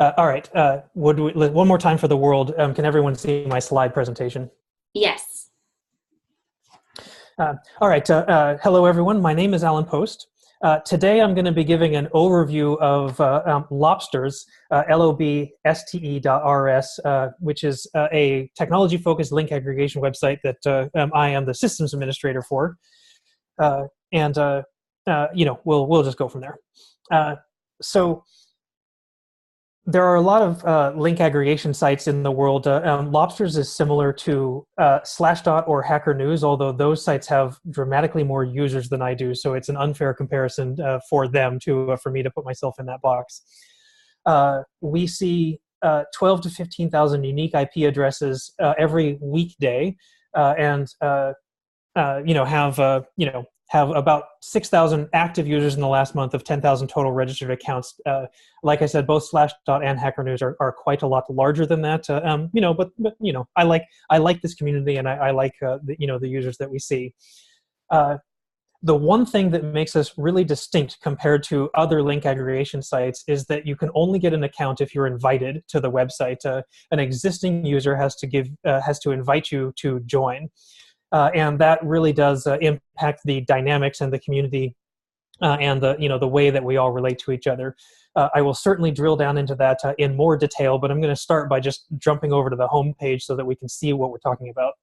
All right. One more time for the world? Can everyone see my slide presentation? Yes. All right. Hello, everyone. My name is Alan Post. Today, I'm going to be giving an overview of Lobste.rs, Lobste.rs, which is a technology-focused link aggregation website that I am the systems administrator for. We'll just go from there. So there are a lot of link aggregation sites in the world. Lobsters is similar to Slashdot or Hacker News, although those sites have dramatically more users than I do, so it's an unfair comparison for them for me to put myself in that box. We see 12 to 15,000 unique IP addresses every weekday, have about 6,000 active users in the last month of 10,000 total registered accounts. Like I said, both Slashdot and Hacker News are quite a lot larger than that. I like this community, and I like the users that we see. The one thing that makes us really distinct compared to other link aggregation sites is that you can only get an account if you're invited to the website. An existing user has to invite you to join. And that really does impact the dynamics and the community and the way that we all relate to each other. I will certainly drill down into that in more detail, but I'm going to start by just jumping over to the home page so that we can see what we're talking about.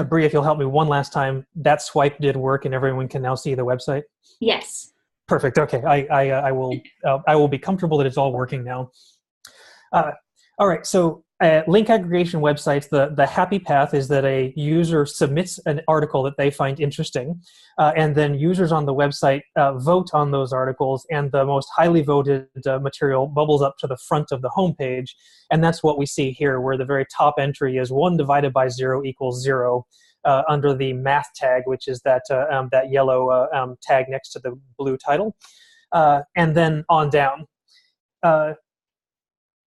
Bree, if you'll help me one last time, that swipe did work and everyone can now see the website? Yes. Perfect. Okay, I will be comfortable that it's all working now. All right, so link aggregation websites, the happy path is that a user submits an article that they find interesting, and then users on the website vote on those articles, and the most highly voted material bubbles up to the front of the homepage, and that's what we see here, where the very top entry is 1 divided by 0 equals 0, under the math tag, which is that yellow tag next to the blue title, and then on down.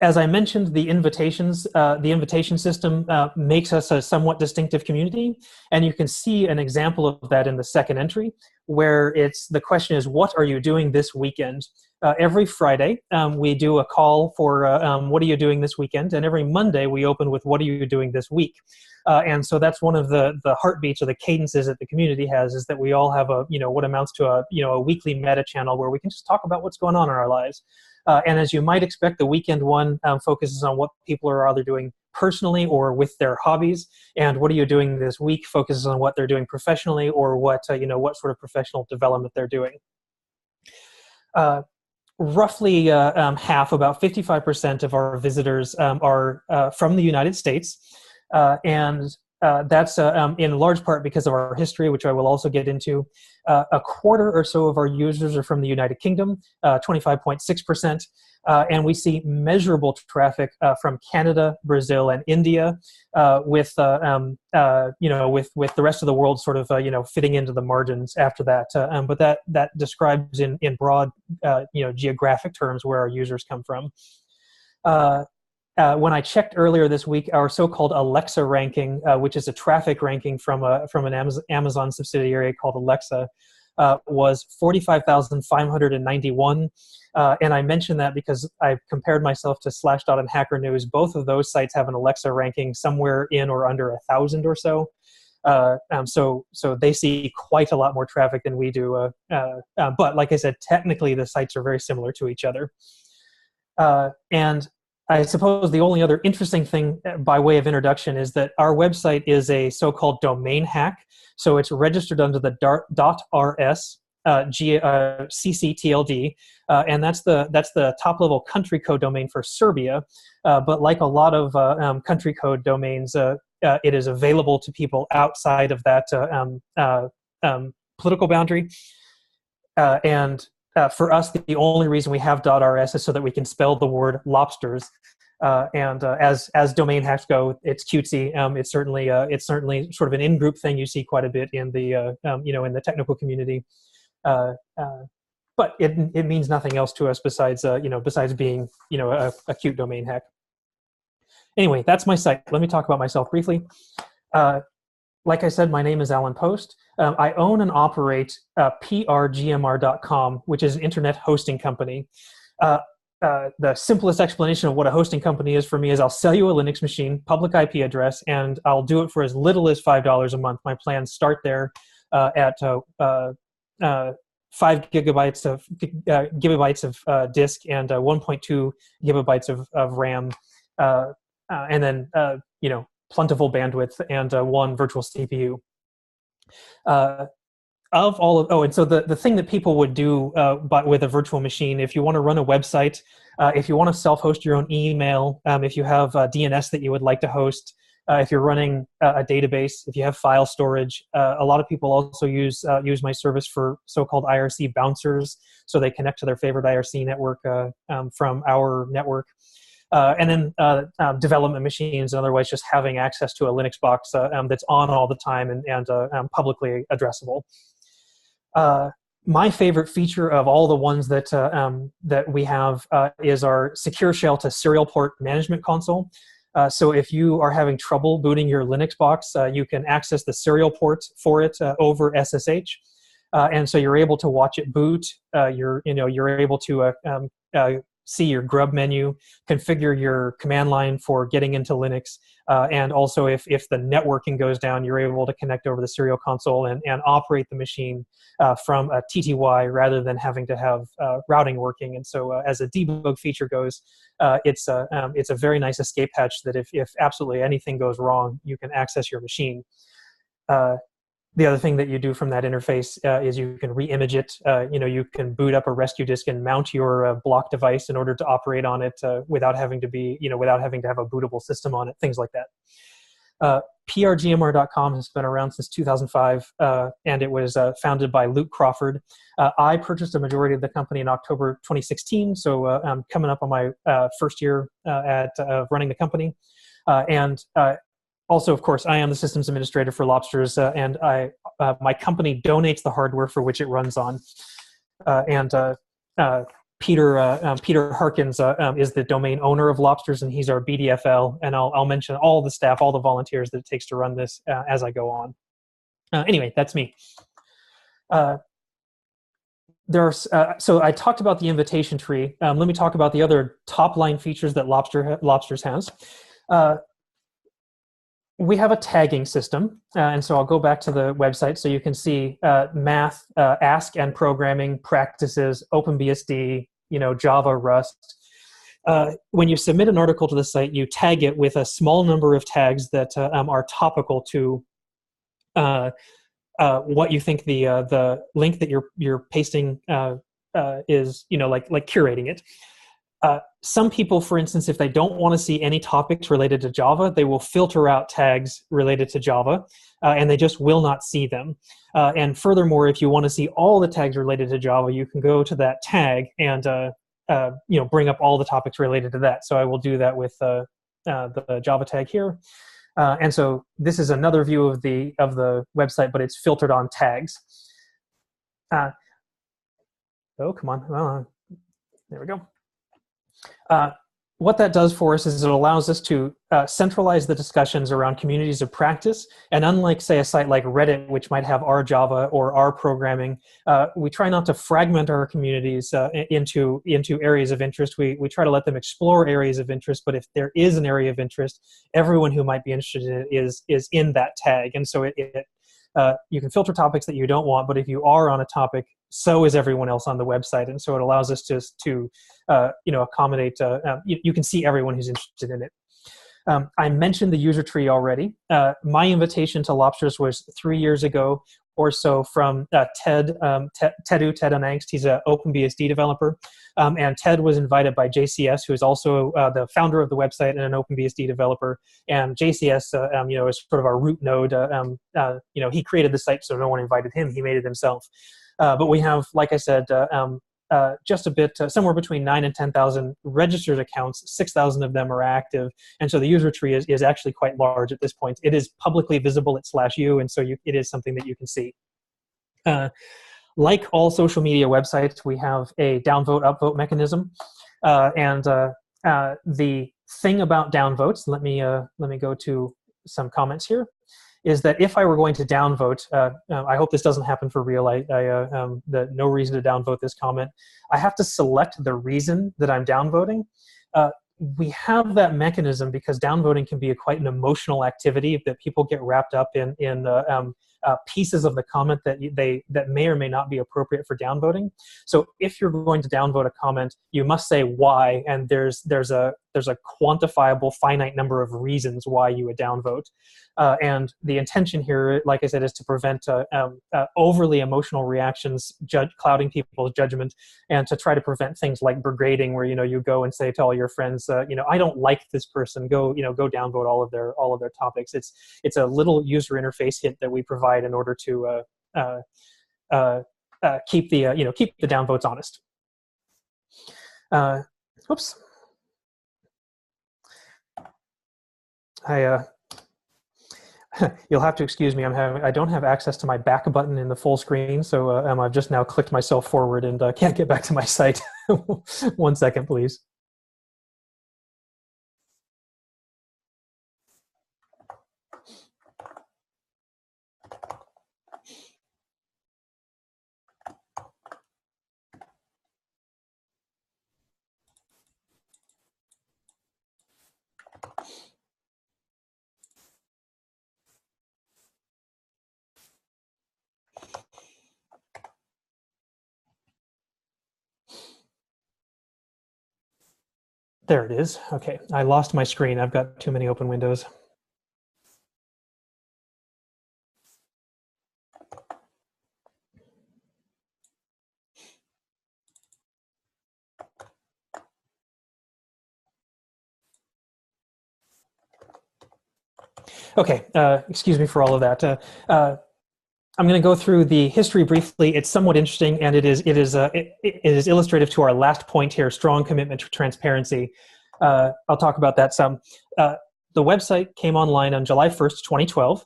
As I mentioned, the invitation system makes us a somewhat distinctive community, and you can see an example of that in the second entry, where the question is, what are you doing this weekend? Every Friday, we do a call for what are you doing this weekend, and every Monday we open with what are you doing this week? And so that's one of the heartbeats or the cadences that the community has, is that we all have what amounts to a weekly meta channel where we can just talk about what's going on in our lives. And as you might expect, the weekend one focuses on what people are either doing personally or with their hobbies. And what are you doing this week focuses on what they're doing professionally, or what sort of professional development they're doing. Roughly half, about 55% of our visitors are from the United States. That's in large part because of our history, which I will also get into. A quarter or so of our users are from the United Kingdom, 25.6%, and we see measurable traffic from Canada, Brazil, and India, with the rest of the world sort of fitting into the margins after that. But that describes in broad geographic terms where our users come from. When I checked earlier this week, our so-called Alexa ranking, which is a traffic ranking from an Amazon subsidiary called Alexa, was 45,591. And I mentioned that because I've compared myself to Slashdot and Hacker News. Both of those sites have an Alexa ranking somewhere in or under 1,000 or so. So they see quite a lot more traffic than we do. But like I said, technically the sites are very similar to each other. And I suppose the only other interesting thing by way of introduction is that our website is a so-called domain hack. So it's registered under the .rs ccTLD, and that's the top-level country code domain for Serbia. But like a lot of country code domains, it is available to people outside of that political boundary. For us, the only reason we have .rs is so that we can spell the word lobsters. As domain hacks go, it's cutesy. It's certainly sort of an in-group thing you see quite a bit in the in the technical community. But it means nothing else to us besides being a cute domain hack. Anyway, that's my site. Let me talk about myself briefly. like I said, my name is Alan Post. I own and operate prgmr.com, which is an internet hosting company. The simplest explanation of what a hosting company is for me is I'll sell you a Linux machine, public IP address, and I'll do it for as little as $5 a month. My plans start there at 5 gigabytes of disk and 1.2 gigabytes of RAM, and then plentiful bandwidth and one virtual CPU. And so the thing that people would do but with a virtual machine, if you want to run a website, if you want to self-host your own email, if you have DNS that you would like to host, if you're running a database, if you have file storage, a lot of people also use my service for so-called IRC bouncers, so they connect to their favorite IRC network from our network. And then development machines, and otherwise just having access to a Linux box that's on all the time and publicly addressable. My favorite feature of all the ones that we have is our secure shell to serial port management console. So if you are having trouble booting your Linux box, you can access the serial port for it over SSH, and so you're able to watch it boot. You're able to see your grub menu, configure your command line for getting into Linux, and also if the networking goes down, you're able to connect over the serial console and operate the machine from a TTY rather than having to have routing working. And so as a debug feature goes, it's a very nice escape hatch that if absolutely anything goes wrong, you can access your machine. The other thing that you do from that interface is you can re-image it. You can boot up a rescue disk and mount your block device in order to operate on it without having to have a bootable system on it, things like that. PRGMR.com has been around since 2005, and it was founded by Luke Crawford. I purchased a majority of the company in October 2016, so I'm coming up on my first year at running the company. Also, of course, I am the systems administrator for Lobste.rs, and my company donates the hardware for which it runs on. Peter Harkins is the domain owner of Lobste.rs, and he's our BDFL. And I'll mention all the staff, all the volunteers that it takes to run this as I go on. Anyway, that's me. So I talked about the invitation tree. Let me talk about the other top-line features that Lobste.rs has. We have a tagging system, and so I'll go back to the website so you can see math, ASC and programming practices, OpenBSD, Java, Rust. When you submit an article to the site, you tag it with a small number of tags that are topical to what you think the link that you're pasting is, like curating it. Some people, for instance, if they don't want to see any topics related to Java, they will filter out tags related to Java, and they just will not see them. And furthermore, if you want to see all the tags related to Java, you can go to that tag and bring up all the topics related to that. So I will do that with the Java tag here. And so this is another view of the website, but it's filtered on tags. Oh, come on. There we go. What that does for us is it allows us to centralize the discussions around communities of practice. And unlike, say, a site like Reddit, which might have R Java or R programming, we try not to fragment our communities into areas of interest. We try to let them explore areas of interest. But if there is an area of interest, everyone who might be interested in it is in that tag. And so you can filter topics that you don't want, but if you are on a topic, so is everyone else on the website. And so it allows us to accommodate, you can see everyone who's interested in it. I mentioned the user tree already. My invitation to Lobste.rs was 3 years ago or so from Ted Unangst. He's an OpenBSD developer. And Ted was invited by JCS, who is also the founder of the website and an OpenBSD developer. And JCS, is sort of our root node. He created the site, so no one invited him. He made it himself. But we have, like I said, just a bit, somewhere between 9,000 and 10,000 registered accounts. 6,000 of them are active. And so the user tree is actually quite large at this point. It is publicly visible at /u, and so it is something that you can see. Like all social media websites, we have a downvote, upvote mechanism. The thing about downvotes, let me go to some comments here, is that if I were going to downvote, I hope this doesn't happen for real. No reason to downvote this comment. I have to select the reason that I'm downvoting. We have that mechanism because downvoting can be quite an emotional activity that people get wrapped up in pieces of the comment that may or may not be appropriate for downvoting. So if you're going to downvote a comment, you must say why, and there's a quantifiable finite number of reasons why you would downvote. And the intention here, like I said, is to prevent overly emotional reactions clouding people's judgment, and to try to prevent things like brigading, where you go and say to all your friends, I don't like this person. Go downvote all of their topics. It's a little user interface hint that we provide in order to keep the downvotes honest. Oops. You'll have to excuse me. I don't have access to my back button in the full screen, so I've just now clicked myself forward and can't get back to my site. 1 second, please. There it is. Okay, I lost my screen. I've got too many open windows. Okay, excuse me for all of that. I'm going to go through the history briefly. It's somewhat interesting, and it is illustrative to our last point here: strong commitment to transparency. I'll talk about that some. The website came online on July 1st, 2012.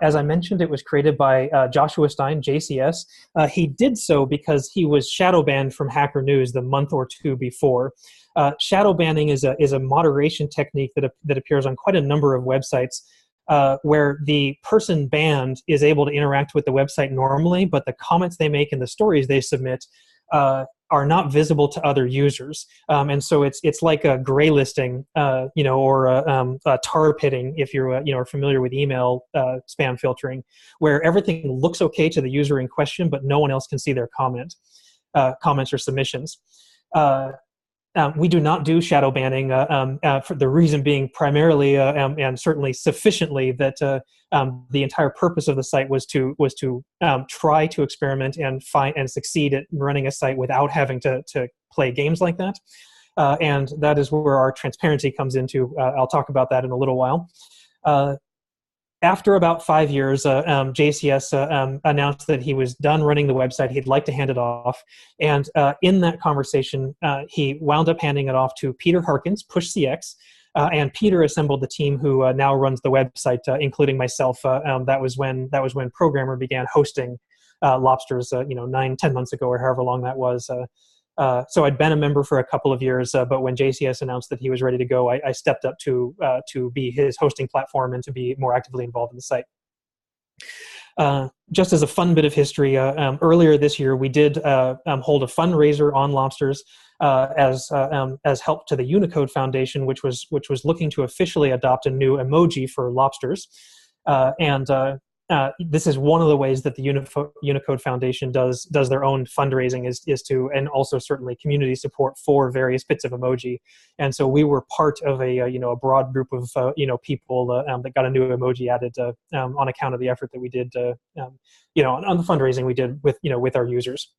As I mentioned, it was created by Joshua Stein, JCS. He did so because he was shadow banned from Hacker News the month or two before. Shadow banning is a moderation technique that appears on quite a number of websites. Where the person banned is able to interact with the website normally, but the comments they make and the stories they submit are not visible to other users. And so it's like a gray listing, or a tar pitting, if you're familiar with email spam filtering, where everything looks okay to the user in question, but no one else can see their comments or submissions. We do not do shadow banning for the reason being primarily and certainly sufficiently that the entire purpose of the site was to try to experiment and find and succeed at running a site without having to play games like that. And that is where our transparency comes into. I'll talk about that in a little while. After about 5 years, JCS announced that he was done running the website. He'd like to hand it off. And in that conversation, he wound up handing it off to Peter Harkins, PushCX. And Peter assembled the team who now runs the website, including myself. That was when Programmer began hosting Lobsters, 9-10 months ago, or however long that was. So I'd been a member for a couple of years, but when JCS announced that he was ready to go, I stepped up to be his hosting platform and to be more actively involved in the site. Just as a fun bit of history, earlier this year we did hold a fundraiser on Lobsters as help to the Unicode Foundation, which was looking to officially adopt a new emoji for Lobsters, this is one of the ways that the Unicode Foundation does their own fundraising is to, and also certainly community support for various bits of emoji. And so we were part of a broad group of people that got a new emoji added on account of the effort that we did on the fundraising we did with our users.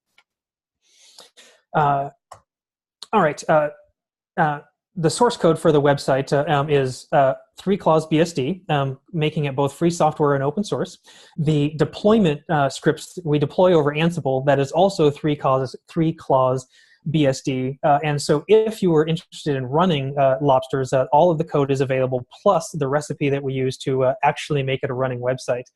All right. The source code for the website is 3-clause BSD, making it both free software and open source. The deployment scripts we deploy over Ansible, that is also 3-clause BSD. And so if you were interested in running Lobsters, all of the code is available, plus the recipe that we use to actually make it a running website.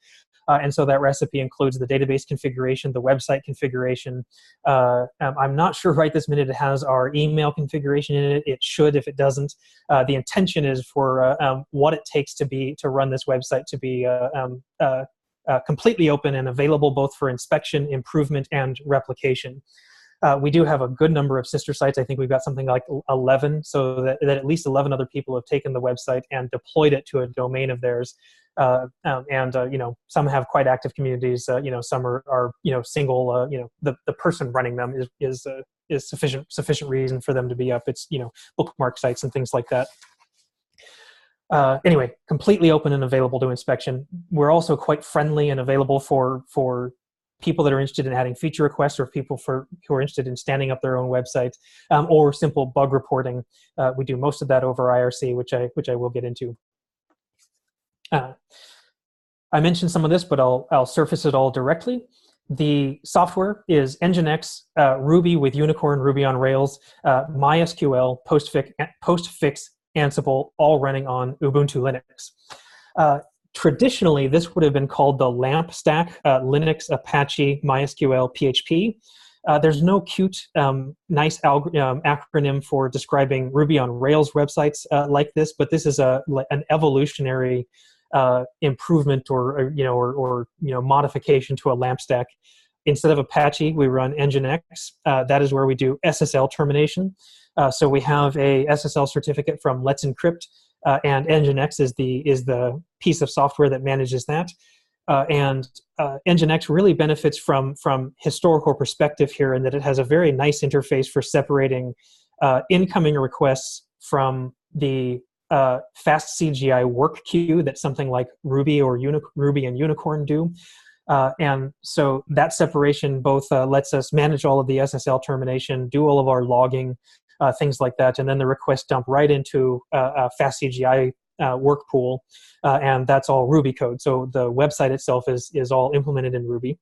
And so that recipe includes the database configuration, the website configuration. I'm not sure right this minute it has our email configuration in it. It should if it doesn't. The intention is for what it takes to run this website to be completely open and available both for inspection, improvement, and replication. We do have a good number of sister sites. I think we've got something like 11, so that at least 11 other people have taken the website and deployed it to a domain of theirs. Some have quite active communities. Some are single. The person running them is sufficient reason for them to be up. It's bookmark sites and things like that. Anyway, completely open and available to inspection. We're also quite friendly and available for people that are interested in adding feature requests, or people who are interested in standing up their own websites, or simple bug reporting. We do most of that over IRC, which I will get into. I mentioned some of this, but I'll surface it all directly. The software is Nginx, Ruby with Unicorn, Ruby on Rails, MySQL, Postfix, Ansible, all running on Ubuntu Linux. Traditionally, this would have been called the LAMP stack, Linux, Apache, MySQL, PHP. There's no cute, nice acronym for describing Ruby on Rails websites like this, but this is an evolutionary improvement or modification to a LAMP stack. Instead of Apache, we run Nginx. That is where we do SSL termination. So we have a SSL certificate from Let's Encrypt, and Nginx is the piece of software that manages that. And Nginx really benefits from historical perspective here, in that it has a very nice interface for separating incoming requests from the fast CGI work queue that something like Ruby or Ruby and Unicorn do. And so that separation both lets us manage all of the SSL termination, do all of our logging, things like that, and then the requests dump right into a fast CGI work pool, and that's all Ruby code. So the website itself is all implemented in Ruby.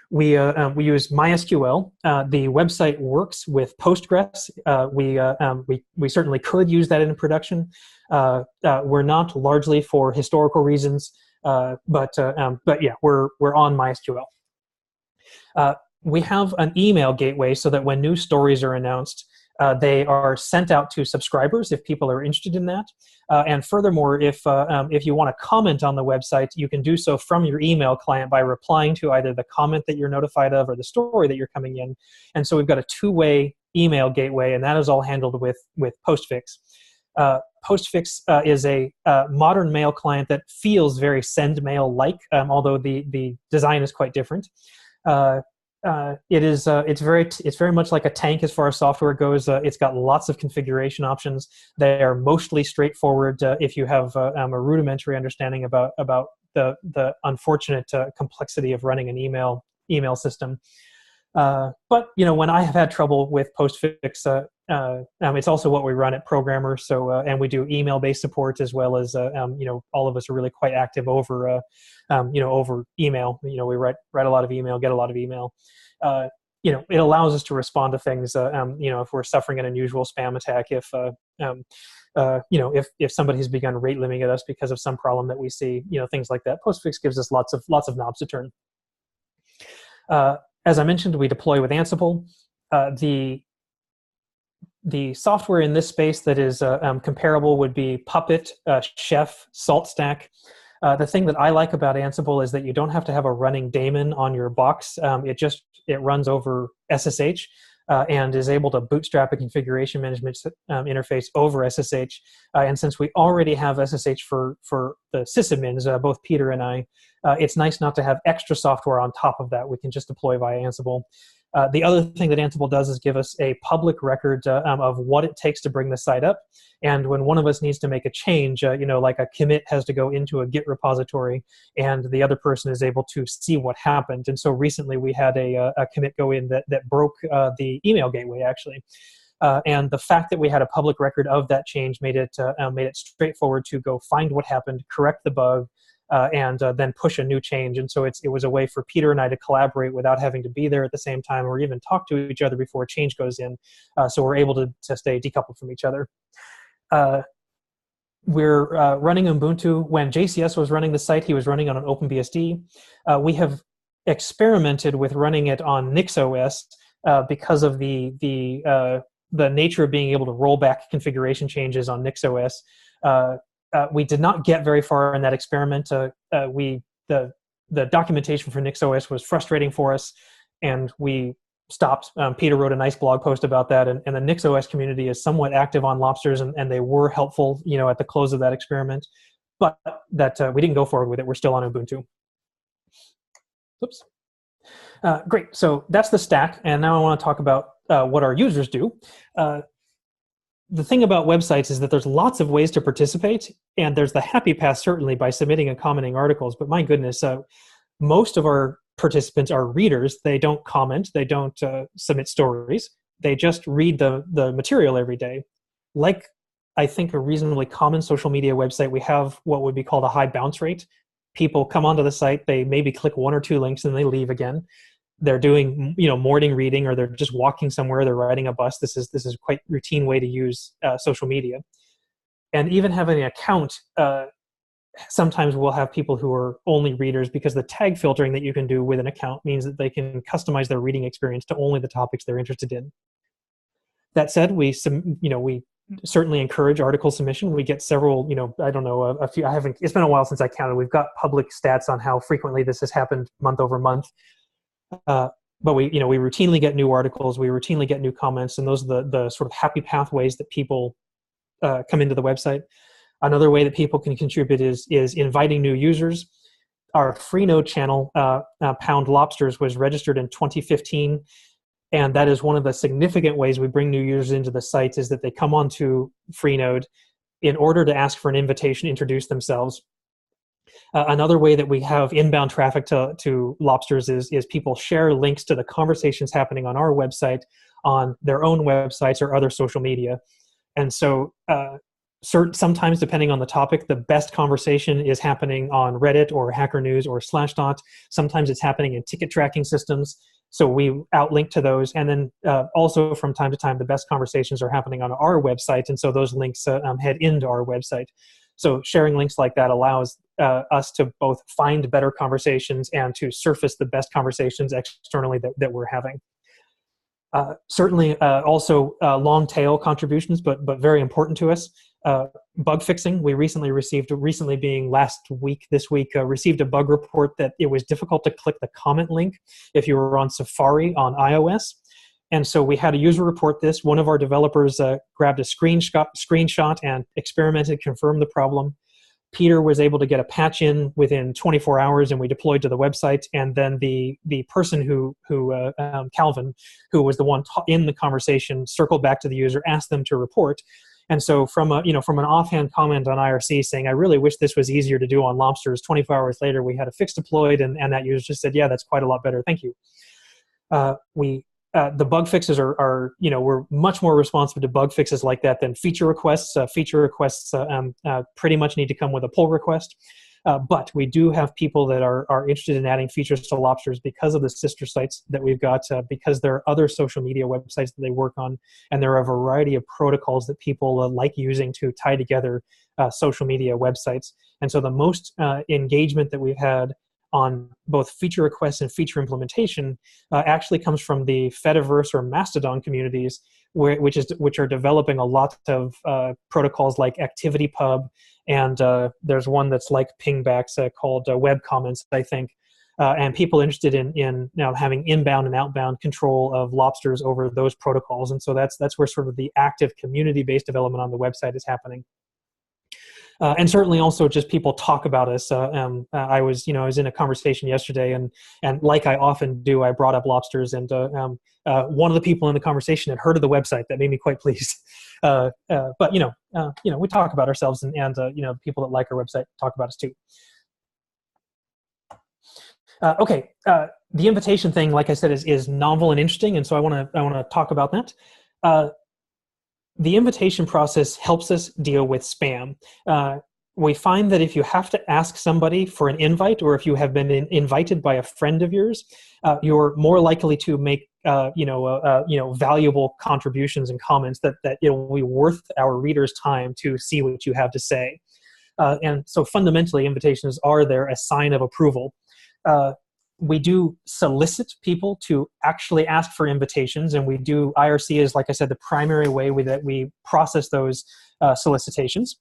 We use MySQL. The website works with Postgres. We certainly could use that in production. We're not, largely for historical reasons, but yeah, we're on MySQL. We have an email gateway so that when new stories are announced, they are sent out to subscribers if people are interested in that. And furthermore, if you want to comment on the website, you can do so from your email client by replying to either the comment that you're notified of or the story that you're coming in. And so we've got a two-way email gateway, and that is all handled with Postfix. Postfix is a modern mail client that feels very SendMail-like, although the design is quite different. It's very much like a tank as far as software goes. It's got lots of configuration options. They are mostly straightforward if you have a rudimentary understanding about the unfortunate complexity of running an email system. But when I have had trouble with Postfix, it's also what we run at Programmer. So and we do email-based support, as well as all of us are really quite active over over email. We write a lot of email, get a lot of email. It allows us to respond to things. If we're suffering an unusual spam attack, if somebody has begun rate limiting at us because of some problem that we see, things like that. Postfix gives us lots of knobs to turn. As I mentioned, we deploy with Ansible. The software in this space that is comparable would be Puppet, Chef, SaltStack. The thing that I like about Ansible is that you don't have to have a running daemon on your box. It runs over SSH and is able to bootstrap a configuration management interface over SSH. And since we already have SSH for the sysadmins, both Peter and I, it's nice not to have extra software on top of that. We can just deploy via Ansible. The other thing that Ansible does is give us a public record of what it takes to bring the site up. And when one of us needs to make a change, like a commit has to go into a Git repository, and the other person is able to see what happened. And so recently we had a commit go in that broke the email gateway, actually. And the fact that we had a public record of that change made it straightforward to go find what happened, correct the bug, and then push a new change. And so it was a way for Peter and I to collaborate without having to be there at the same time or even talk to each other before a change goes in. So we're able to stay decoupled from each other. we're running Ubuntu. When JCS was running the site, he was running on an OpenBSD. We have experimented with running it on NixOS because of the nature of being able to roll back configuration changes on NixOS. We did not get very far in that experiment. The documentation for NixOS was frustrating for us, and we stopped. Peter wrote a nice blog post about that, and the NixOS community is somewhat active on Lobsters, and they were helpful, at the close of that experiment. But that we didn't go forward with it. We're still on Ubuntu. Oops. Great. So that's the stack, and now I want to talk about what our users do. The thing about websites is that there's lots of ways to participate, and there's the happy path certainly by submitting and commenting articles. But my goodness, most of our participants are readers. They don't comment. They don't submit stories. They just read the material every day. Like, I think, a reasonably common social media website, we have what would be called a high bounce rate. People come onto the site, they maybe click one or two links, and they leave again. They're doing, morning reading, or they're just walking somewhere. They're riding a bus. This is a quite routine way to use social media. And even having an account, sometimes we'll have people who are only readers, because the tag filtering that you can do with an account means that they can customize their reading experience to only the topics they're interested in. That said, we certainly encourage article submission. We get several, I don't know, a few. It's been a while since I counted. We've got public stats on how frequently this has happened month over month. But we routinely get new articles. We routinely get new comments, and those are the sort of happy pathways that people come into the website. Another way that people can contribute is inviting new users. Our Freenode channel, Pound Lobsters, was registered in 2015, and that is one of the significant ways we bring new users into the site, is that they come onto Freenode in order to ask for an invitation, introduce themselves. Another way that we have inbound traffic to Lobsters is people share links to the conversations happening on our website on their own websites or other social media. And so sometimes, depending on the topic, the best conversation is happening on Reddit or Hacker News or Slashdot. Sometimes it's happening in ticket tracking systems, so we outlink to those. And then also from time to time, the best conversations are happening on our website, and so those links head into our website. So sharing links like that allows us to both find better conversations and to surface the best conversations externally that we're having. Certainly also long tail contributions, but very important to us. Bug fixing. We recently being this week, received a bug report that it was difficult to click the comment link if you were on Safari on iOS. And so we had a user report this. One of our developers grabbed a screenshot and experimented, confirmed the problem. Peter was able to get a patch in within 24 hours, and we deployed to the website. And then the person who Calvin, who was the one in the conversation, circled back to the user, asked them to report. And so from an offhand comment on IRC saying, "I really wish this was easier to do on Lobsters," 24 hours later, we had a fix deployed, and that user just said, "Yeah, that's quite a lot better. Thank you." The bug fixes are we're much more responsive to bug fixes like that than feature requests. Feature requests pretty much need to come with a pull request. But we do have people that are interested in adding features to Lobsters because of the sister sites that we've got, because there are other social media websites that they work on, and there are a variety of protocols that people like using to tie together social media websites. And so the most engagement that we've had on both feature requests and feature implementation actually comes from the Fediverse or Mastodon communities, which are developing a lot of protocols like ActivityPub, and there's one that's like pingbacks called Web Comments, I think, and people interested in now having inbound and outbound control of Lobsters over those protocols. And so that's where sort of the active community-based development on the website is happening. And certainly also just people talk about us. I was in a conversation yesterday, and like I often do, I brought up Lobsters, and one of the people in the conversation had heard of the website. That made me quite pleased. But we talk about ourselves, and people that like our website talk about us too. Okay, the invitation thing, like I said, is novel and interesting, and so I want to talk about that. The invitation process helps us deal with spam. We find that if you have to ask somebody for an invite, or if you have been invited by a friend of yours, you're more likely to make valuable contributions and comments that it will be worth our readers' time to see what you have to say. And so fundamentally, invitations are there a sign of approval. We do solicit people to actually ask for invitations, and we do, IRC is, like I said, the primary way that we process those solicitations.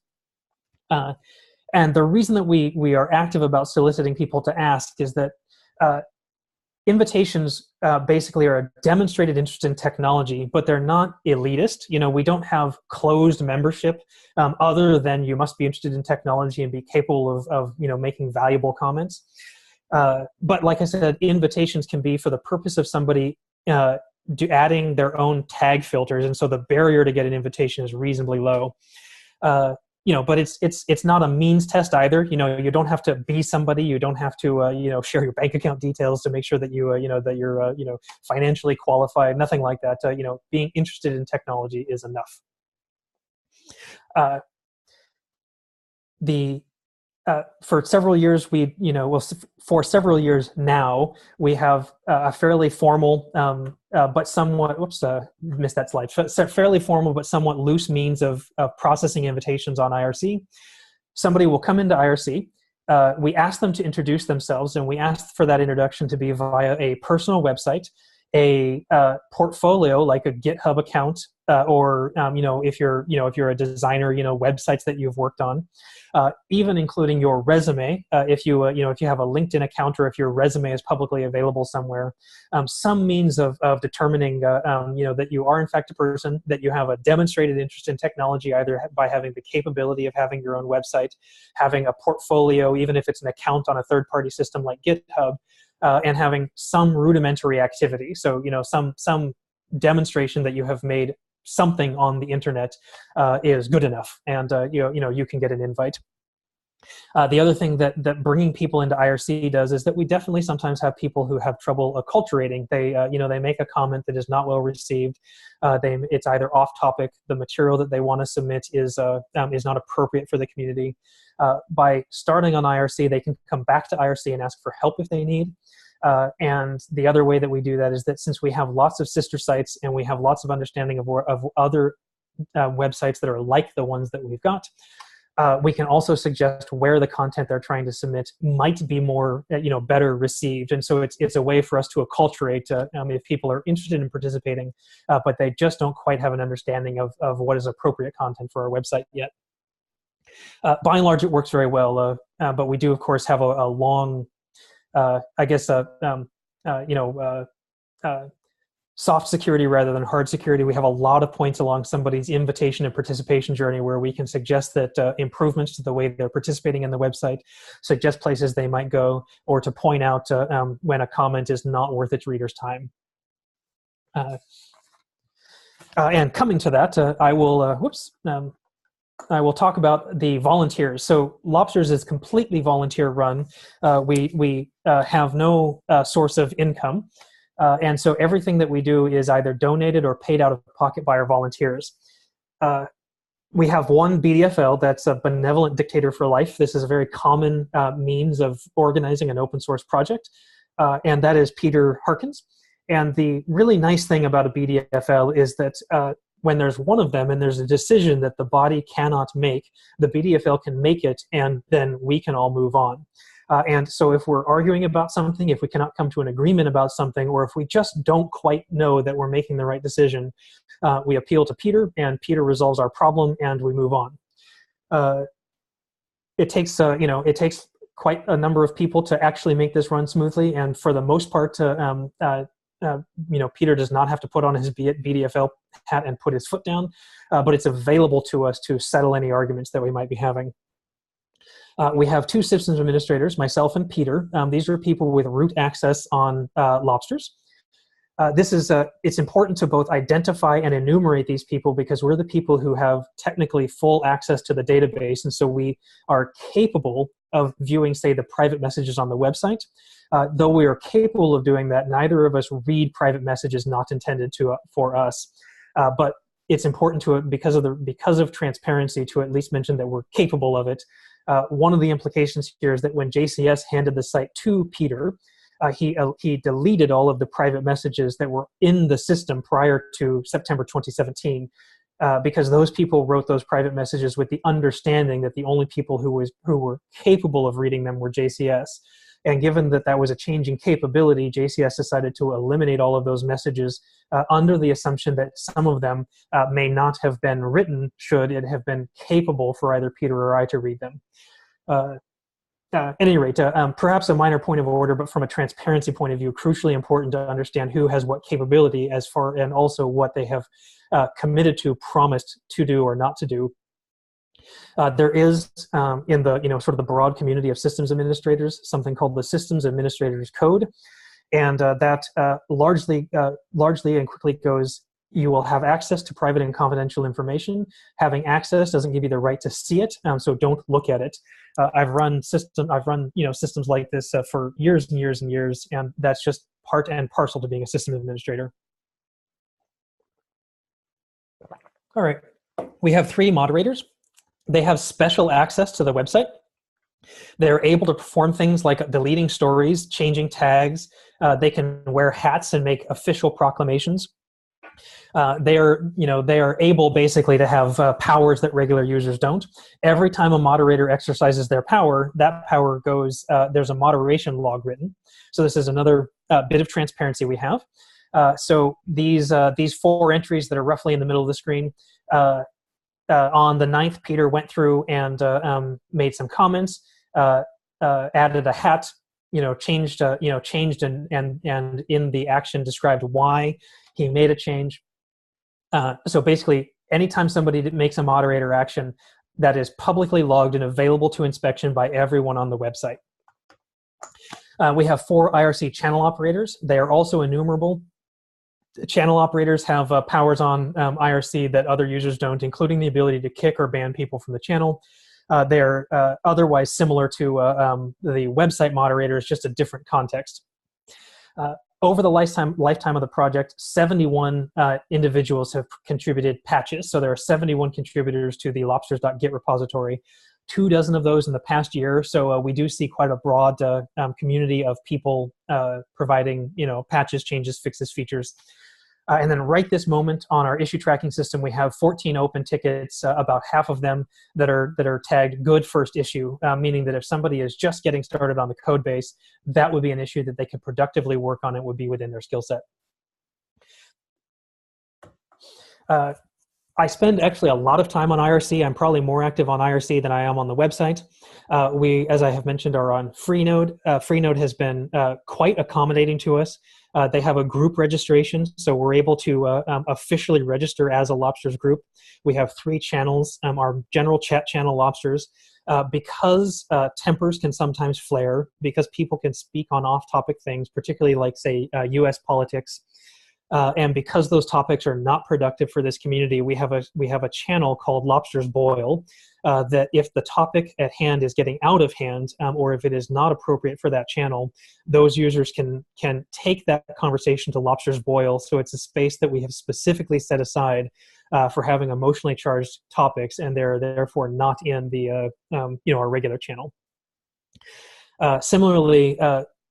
And the reason that we are active about soliciting people to ask is that invitations basically are a demonstrated interest in technology, but they're not elitist. We don't have closed membership other than you must be interested in technology and be capable of making valuable comments. But like I said, invitations can be for the purpose of somebody adding their own tag filters, and so the barrier to get an invitation is reasonably low. But it's not a means test either. You don't have to be somebody. You don't have to share your bank account details to make sure that that you're financially qualified. Nothing like that. Being interested in technology is enough. For several years, for several years now, we have a fairly formal, but somewhat, missed that slide, fairly formal, but somewhat loose means of processing invitations on IRC. Somebody will come into IRC, we ask them to introduce themselves, and we ask for that introduction to be via a personal website, a portfolio like a GitHub account, or if you're a designer, websites that you've worked on, even including your resume, if you have a LinkedIn account, or if your resume is publicly available somewhere, some means of determining that you are in fact a person, that you have a demonstrated interest in technology, either by having the capability of having your own website, having a portfolio, even if it's an account on a third-party system like GitHub, and having some rudimentary activity. So, some demonstration that you have made something on the internet is good enough, and you can get an invite. The other thing that bringing people into IRC does is that we definitely sometimes have people who have trouble acculturating. They make a comment that is not well received. It's either off topic. The material that they want to submit is not appropriate for the community. By starting on IRC, they can come back to IRC and ask for help if they need. And the other way that we do that is that since we have lots of sister sites and we have lots of understanding of other websites that are like the ones that we've got, we can also suggest where the content they're trying to submit might be more, better received. And so it's a way for us to acculturate if people are interested in participating, but they just don't quite have an understanding of what is appropriate content for our website yet. By and large, it works very well, but we do, of course, have a long, soft security rather than hard security. We have a lot of points along somebody's invitation and participation journey where we can suggest that improvements to the way they're participating in the website, suggest places they might go, or to point out when a comment is not worth its reader's time. And coming to that, I will talk about the volunteers. So Lobsters is completely volunteer run. We have no source of income. And so everything that we do is either donated or paid out of pocket by our volunteers. We have one BDFL that's a benevolent dictator for life. This is a very common means of organizing an open source project, and that is Peter Harkins. And the really nice thing about a BDFL is that when there's one of them and there's a decision that the body cannot make, the BDFL can make it, and then we can all move on. And so if we're arguing about something, if we cannot come to an agreement about something, or if we just don't quite know that we're making the right decision, we appeal to Peter, and Peter resolves our problem, and we move on. It takes quite a number of people to actually make this run smoothly, and for the most part, Peter does not have to put on his BDFL hat and put his foot down, but it's available to us to settle any arguments that we might be having. We have two systems administrators, myself and Peter. These are people with root access on Lobsters. It's important to both identify and enumerate these people because we're the people who have technically full access to the database, and so we are capable of viewing, say, the private messages on the website. Though we are capable of doing that, neither of us read private messages not intended for us. But it's important to because of transparency to at least mention that we're capable of it. One of the implications here is that when JCS handed the site to Peter, he deleted all of the private messages that were in the system prior to September 2017, because those people wrote those private messages with the understanding that the only people who were capable of reading them were JCS. And given that that was a changing capability, JCS decided to eliminate all of those messages under the assumption that some of them may not have been written should it have been capable for either Peter or I to read them. At any rate, perhaps a minor point of order, but from a transparency point of view, crucially important to understand who has what capability and also what they have committed to, promised to do or not to do. There is in the sort of the broad community of systems administrators something called the Systems Administrators Code, and that largely and quickly goes: you will have access to private and confidential information. Having access doesn't give you the right to see it, so don't look at it. I've run systems like this for years and years and years, and that's just part and parcel to being a system administrator. All right, we have 3 moderators. They have special access to the website. They're able to perform things like deleting stories, changing tags. They can wear hats and make official proclamations. They are able basically to have powers that regular users don't. Every time a moderator exercises their power, that power goes, there's a moderation log written. So this is another bit of transparency we have. So these 4 entries that are roughly in the middle of the screen, on the 9th, Peter went through and made some comments, added a hat, changed and in the action described why he made a change. So basically, anytime somebody makes a moderator action, that is publicly logged and available to inspection by everyone on the website. We have 4 IRC channel operators. They are also enumerable. Channel operators have powers on IRC that other users don't, including the ability to kick or ban people from the channel. They're otherwise similar to the website moderators, just a different context. Over the lifetime of the project, 71 individuals have contributed patches. So there are 71 contributors to the Lobsters.git repository, 24 of those in the past year. So we do see quite a broad community of people providing patches, changes, fixes, features. And then right this moment on our issue tracking system, we have 14 open tickets, about half of them that are tagged good first issue, meaning that if somebody is just getting started on the code base, that would be an issue that they could productively work on. It would be within their skill set. I spend actually a lot of time on IRC. I'm probably more active on IRC than I am on the website. We, as I have mentioned, are on Freenode. Freenode has been quite accommodating to us. They have a group registration, so we're able to officially register as a Lobsters group. We have 3 channels, our general chat channel Lobsters. Because tempers can sometimes flare, because people can speak on off-topic things, particularly like, say, US politics, and because those topics are not productive for this community, we have a channel called Lobsters Boil, that if the topic at hand is getting out of hand, or if it is not appropriate for that channel, those users can take that conversation to Lobsters Boil. So it's a space that we have specifically set aside for having emotionally charged topics, and they're therefore not in the our regular channel. Similarly,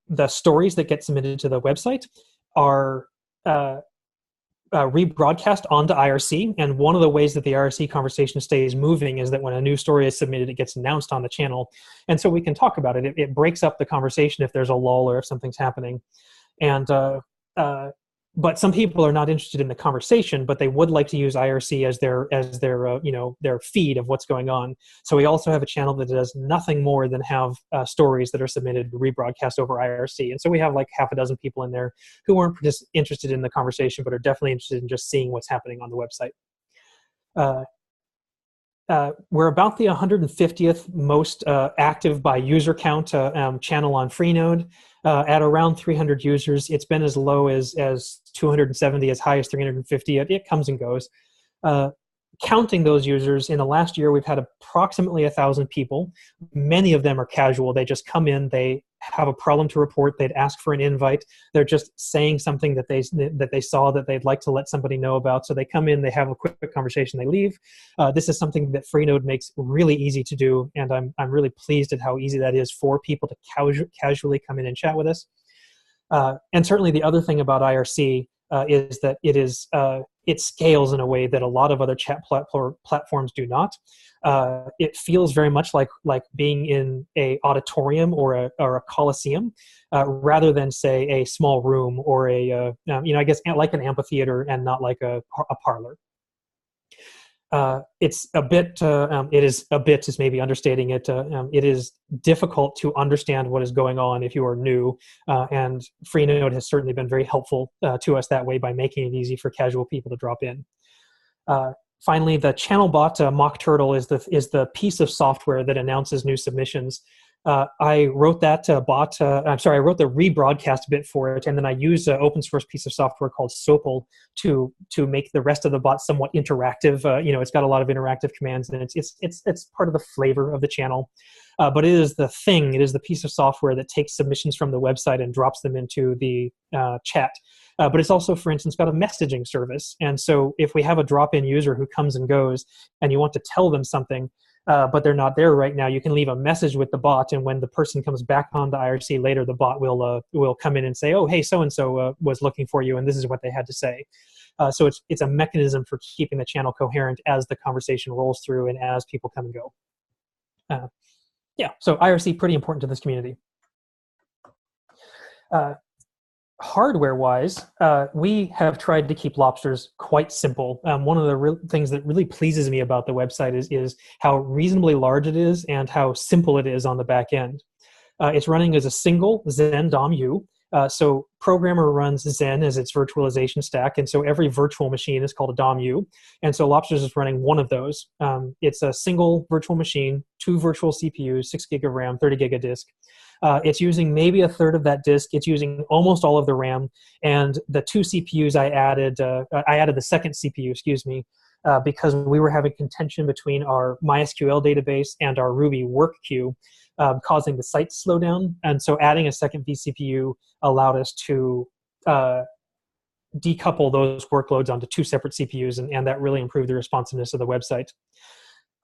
the stories that get submitted to the website are rebroadcast onto IRC, and one of the ways that the IRC conversation stays moving is that when a new story is submitted, it gets announced on the channel, and so we can talk about it. It breaks up the conversation if there's a lull or if something's happening, and but some people are not interested in the conversation, but they would like to use IRC as their feed of what's going on. So we also have a channel that does nothing more than have stories that are submitted rebroadcast over IRC. And so we have like half a dozen people in there who aren't just interested in the conversation, but are definitely interested in just seeing what's happening on the website. We're about the 150th most active by user count channel on Freenode. At around 300 users. It's been as low as 270, as high as 350. It comes and goes. Counting those users, in the last year, we've had approximately 1,000 people. Many of them are casual. They just come in, they have a problem to report, they'd ask for an invite. They're just saying something that they saw that they'd like to let somebody know about. So they come in, they have a quick conversation, they leave. This is something that Freenode makes really easy to do, and I'm really pleased at how easy that is for people to casually come in and chat with us. And certainly the other thing about IRC is that it scales in a way that a lot of other chat platforms do not. It feels very much like being in a auditorium or a coliseum, rather than say a small room or I guess like an amphitheater and not like a parlor. It's a bit, it is a bit is maybe understating it. It is difficult to understand what is going on if you are new, and Freenode has certainly been very helpful to us that way by making it easy for casual people to drop in. Finally, the channel bot Mock Turtle is the piece of software that announces new submissions. I wrote that bot. I wrote the rebroadcast bit for it, and then I used an open source piece of software called Sopal to make the rest of the bot somewhat interactive. It's got a lot of interactive commands, and it's part of the flavor of the channel. But it is the piece of software that takes submissions from the website and drops them into the chat. But it's also, for instance, got a messaging service. And so if we have a drop-in user who comes and goes and you want to tell them something, but they're not there right now, you can leave a message with the bot, and when the person comes back on the IRC later, the bot will come in and say, oh, hey, so-and-so was looking for you, and this is what they had to say. So it's a mechanism for keeping the channel coherent as the conversation rolls through and as people come and go. So IRC, pretty important to this community. Hardware-wise, we have tried to keep Lobsters quite simple. One of the things that really pleases me about the website is how reasonably large it is and how simple it is on the back end. It's running as a single Xen DOM-U. So programmer runs Xen as its virtualization stack, and so every virtual machine is called a DOM-U. And so Lobsters is running one of those. It's a single virtual machine, 2 virtual CPUs, 6 gig of RAM, 30 gig of disk. It's using maybe a third of that disk. It's using almost all of the RAM. And the 2 CPUs I added the second CPU, because we were having contention between our MySQL database and our Ruby work queue, causing the site to slow down. And so adding a second vCPU allowed us to decouple those workloads onto 2 separate CPUs, and that really improved the responsiveness of the website.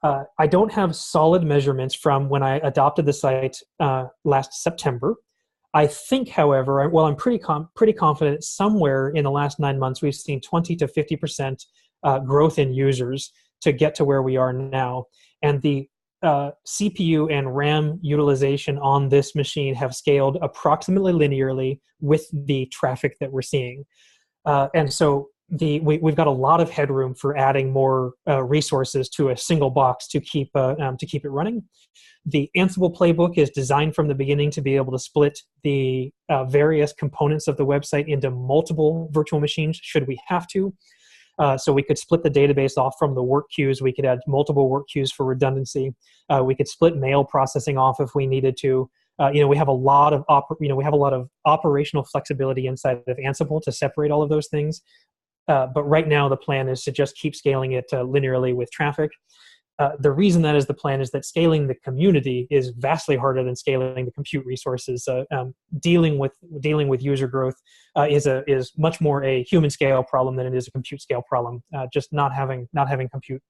I don't have solid measurements from when I adopted the site last September. I think, however, I'm pretty confident somewhere in the last 9 months we've seen 20 to 50% growth in users to get to where we are now. And the CPU and RAM utilization on this machine have scaled approximately linearly with the traffic that we're seeing. And so we've got a lot of headroom for adding more resources to a single box to keep it running. The Ansible playbook is designed from the beginning to be able to split the various components of the website into multiple virtual machines should we have to. So we could split the database off from the work queues. We could add multiple work queues for redundancy. We could split mail processing off if we needed to. We have a lot of operational flexibility inside of Ansible to separate all of those things. But right now, the plan is to just keep scaling it linearly with traffic. The reason that is the plan is that scaling the community is vastly harder than scaling the compute resources. Dealing with user growth is much more a human scale problem than it is a compute scale problem. Just not having compute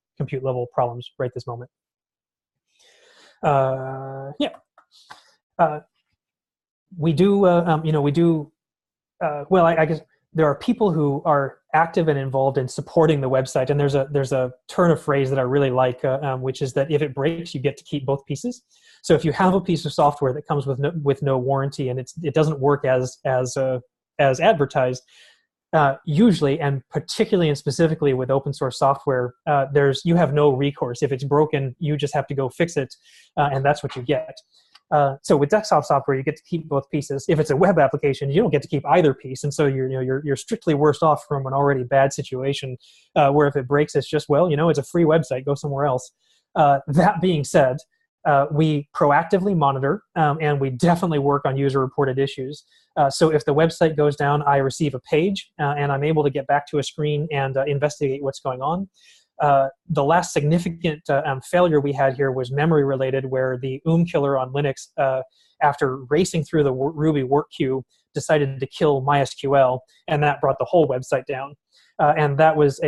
level problems right this moment. We do. I guess there are people who are active and involved in supporting the website, and there's a turn of phrase that I really like, which is that if it breaks, you get to keep both pieces. So if you have a piece of software that comes with no warranty and it doesn't work as advertised, usually, and particularly and specifically with open source software, you have no recourse. If it's broken, you just have to go fix it, and that's what you get. So with desktop software, you get to keep both pieces. If it's a web application, you don't get to keep either piece, and so you're strictly worse off from an already bad situation. Where if it breaks, it's just it's a free website, go somewhere else. That being said, we proactively monitor, and we definitely work on user-reported issues. So if the website goes down, I receive a page, and I'm able to get back to a screen and investigate what's going on. The last significant failure we had here was memory related, where the killer on Linux, after racing through the Ruby work queue, decided to kill MySQL, and that brought the whole website down. And that was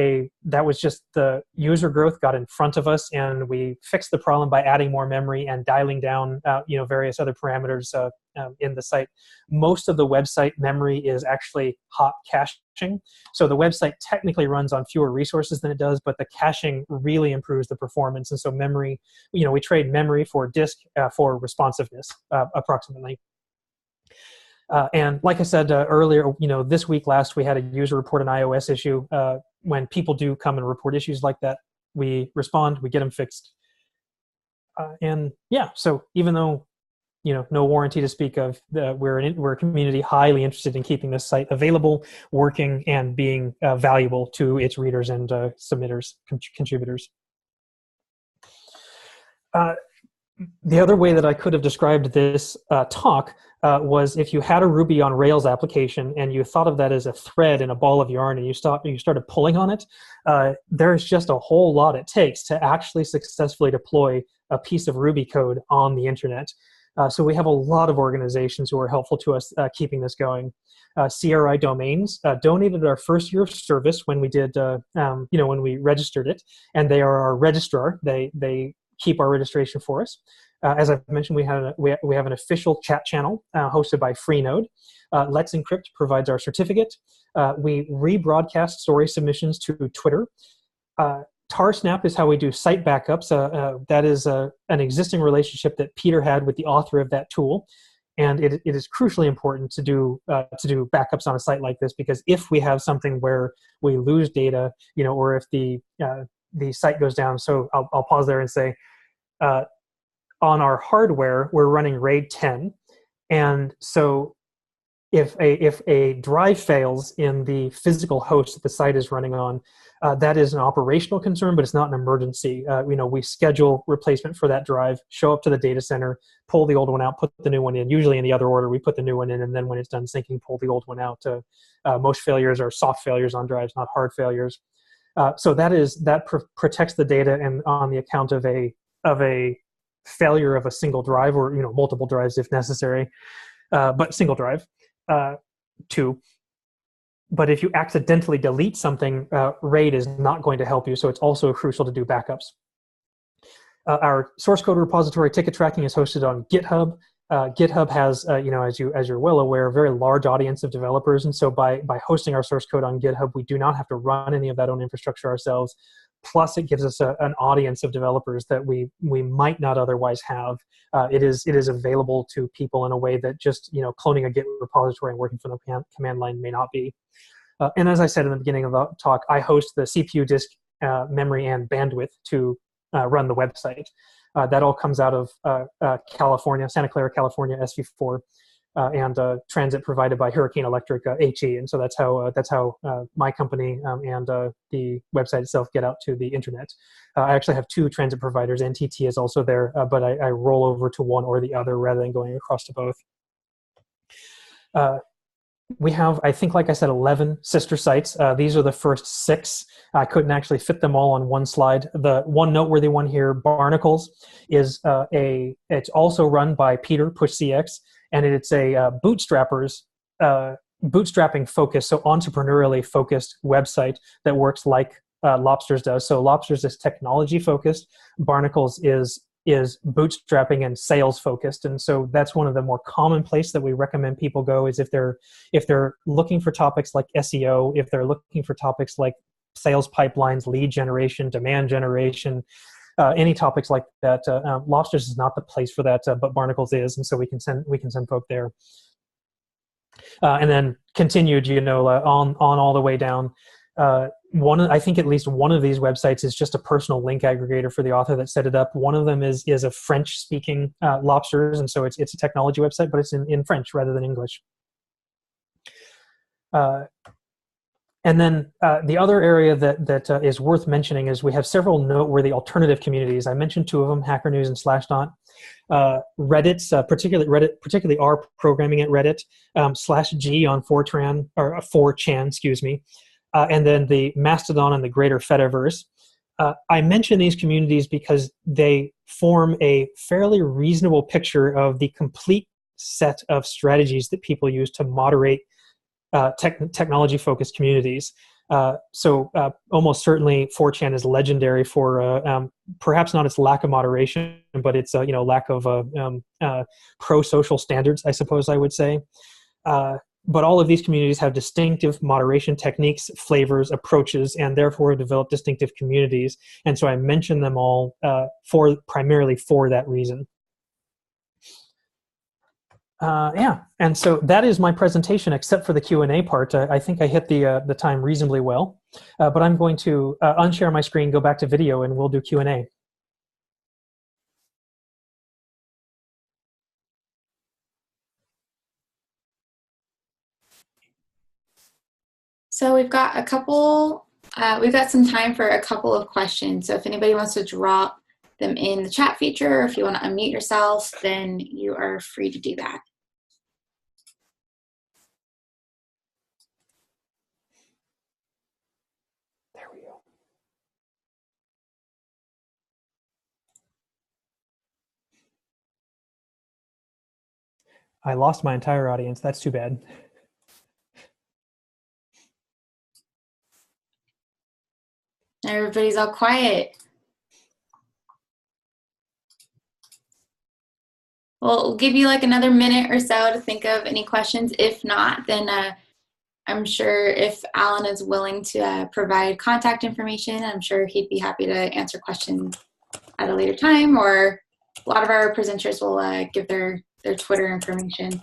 just the user growth got in front of us, and we fixed the problem by adding more memory and dialing down various other parameters in the site. Most of the website memory is actually hot caching. So the website technically runs on fewer resources than it does, but the caching really improves the performance. And so memory, we trade memory for disk for responsiveness, approximately. And like I said earlier, this week last, we had a user report an iOS issue. When people do come and report issues like that, we respond, we get them fixed. And yeah, so even though, no warranty to speak of, we're a community highly interested in keeping this site available, working, and being valuable to its readers and submitters, contributors. The other way that I could have described this talk was if you had a Ruby on Rails application and you thought of that as a thread in a ball of yarn and you started pulling on it, there's just a whole lot it takes to actually successfully deploy a piece of Ruby code on the internet. So we have a lot of organizations who are helpful to us keeping this going. CRI Domains donated our first year of service when we did, when we registered it, and they are our registrar. They keep our registration for us. As I've mentioned, we have an official chat channel hosted by Freenode. Let's Encrypt provides our certificate. We rebroadcast story submissions to Twitter. Tarsnap is how we do site backups. That is an existing relationship that Peter had with the author of that tool. And it is crucially important to do backups on a site like this, because if we have something where we lose data, or if the site goes down. So I'll pause there and say, on our hardware, we're running RAID 10, and so if a drive fails in the physical host that the site is running on, that is an operational concern, but it's not an emergency. We schedule replacement for that drive, show up to the data center, pull the old one out, put the new one in. Usually in the other order, we put the new one in, and then when it's done syncing, pull the old one out. Most failures are soft failures on drives, not hard failures. So that protects the data, and on the account of a failure of a single drive, or multiple drives if necessary, but single drive. Two. But if you accidentally delete something, RAID is not going to help you. So it's also crucial to do backups. Our source code repository ticket tracking is hosted on GitHub. GitHub has, as you're well aware, a very large audience of developers, and so by hosting our source code on GitHub, we do not have to run any of that own infrastructure ourselves. Plus, it gives us an audience of developers that we might not otherwise have. It is available to people in a way that just cloning a Git repository and working from the command line may not be. And as I said in the beginning of the talk, I host the CPU, disk, memory, and bandwidth to run the website. That all comes out of California, Santa Clara, California, SV4, and transit provided by Hurricane Electric, HE. And so that's how my company and the website itself get out to the internet. I actually have two transit providers. NTT is also there, but I roll over to one or the other rather than going across to both. We have, I think, like I said, 11 sister sites. These are the first 6. I couldn't actually fit them all on one slide. The one noteworthy one here, Barnacles, is it's also run by Peter, PushCX, and it's a bootstrapping focused, so entrepreneurially focused website that works like Lobsters does. So Lobsters is technology focused. Barnacles is bootstrapping and sales focused, and so that's one of the more common places that we recommend people go, is if they're looking for topics like SEO, if they're looking for topics like sales pipelines, lead generation, demand generation, any topics like that. Lobsters is not the place for that, but Barnacles is, and so we can send folk there. And then continued, on all the way down. I think at least one of these websites is just a personal link aggregator for the author that set it up. One of them is a French-speaking Lobsters, and so it's a technology website, but it's in French rather than English. And then the other area that is worth mentioning is we have several noteworthy alternative communities. I mentioned 2 of them, Hacker News and Slashdot. Reddit's, particularly R programming at Reddit, /G on 4chan, excuse me. And then the Mastodon and the greater Fediverse. I mention these communities because they form a fairly reasonable picture of the complete set of strategies that people use to moderate technology-focused communities. So almost certainly 4chan is legendary for perhaps not its lack of moderation, but its lack of pro-social standards, I suppose I would say. But all of these communities have distinctive moderation techniques, flavors, approaches, and therefore develop distinctive communities. And so I mention them all primarily for that reason. Yeah, and so that is my presentation, except for the Q&A part. I think I hit the time reasonably well, but I'm going to unshare my screen, go back to video, and we'll do Q&A. So we've got some time for a couple of questions. So if anybody wants to drop them in the chat feature, or if you want to unmute yourself, then you are free to do that. There we go. I lost my entire audience. That's too bad. Everybody's all quiet. Well, we'll give you like another minute or so to think of any questions. If not, then I'm sure if Alan is willing to provide contact information, I'm sure he'd be happy to answer questions at a later time, or a lot of our presenters will give their Twitter information.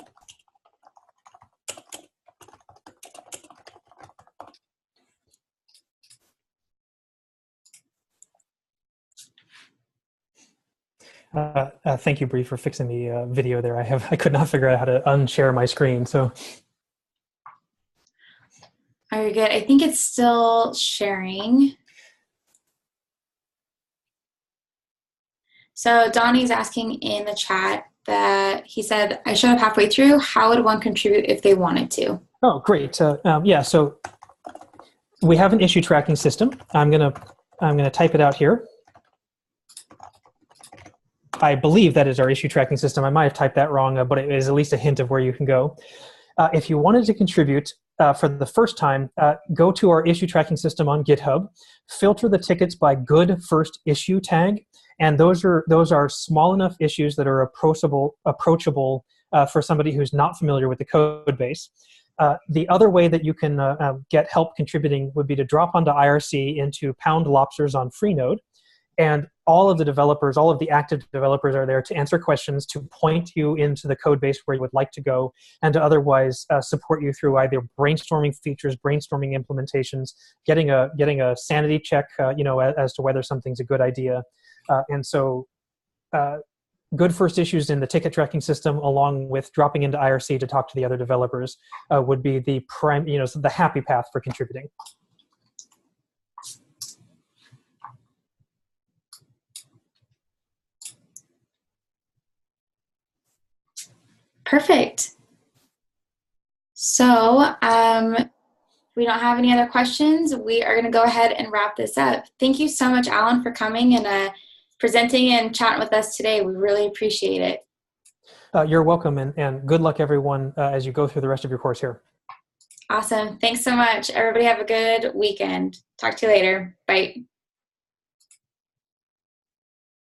Thank you, Bree, for fixing the video there. I could not figure out how to unshare my screen. So, very good. I think it's still sharing. So Donnie's asking in the chat that he said, I showed up halfway through. How would one contribute if they wanted to? Oh, great. Yeah, so we have an issue tracking system. I'm gonna type it out here. I believe that is our issue tracking system. I might have typed that wrong, but it is at least a hint of where you can go. If you wanted to contribute for the first time, go to our issue tracking system on GitHub, filter the tickets by good first issue tag, and those are small enough issues that are approachable for somebody who's not familiar with the code base. The other way that you can get help contributing would be to drop onto IRC into #Lobsters on Freenode. And all of the active developers are there to answer questions, to point you into the code base where you would like to go, and to otherwise support you through either brainstorming features, brainstorming implementations, getting a sanity check, as to whether something's a good idea. And so good first issues in the ticket tracking system, along with dropping into IRC to talk to the other developers, would be the the happy path for contributing. Perfect. So we don't have any other questions. We are going to go ahead and wrap this up. Thank you so much, Alan, for coming and presenting and chatting with us today. We really appreciate it. You're welcome, and good luck, everyone, as you go through the rest of your course here. Awesome. Thanks so much. Everybody have a good weekend. Talk to you later. Bye.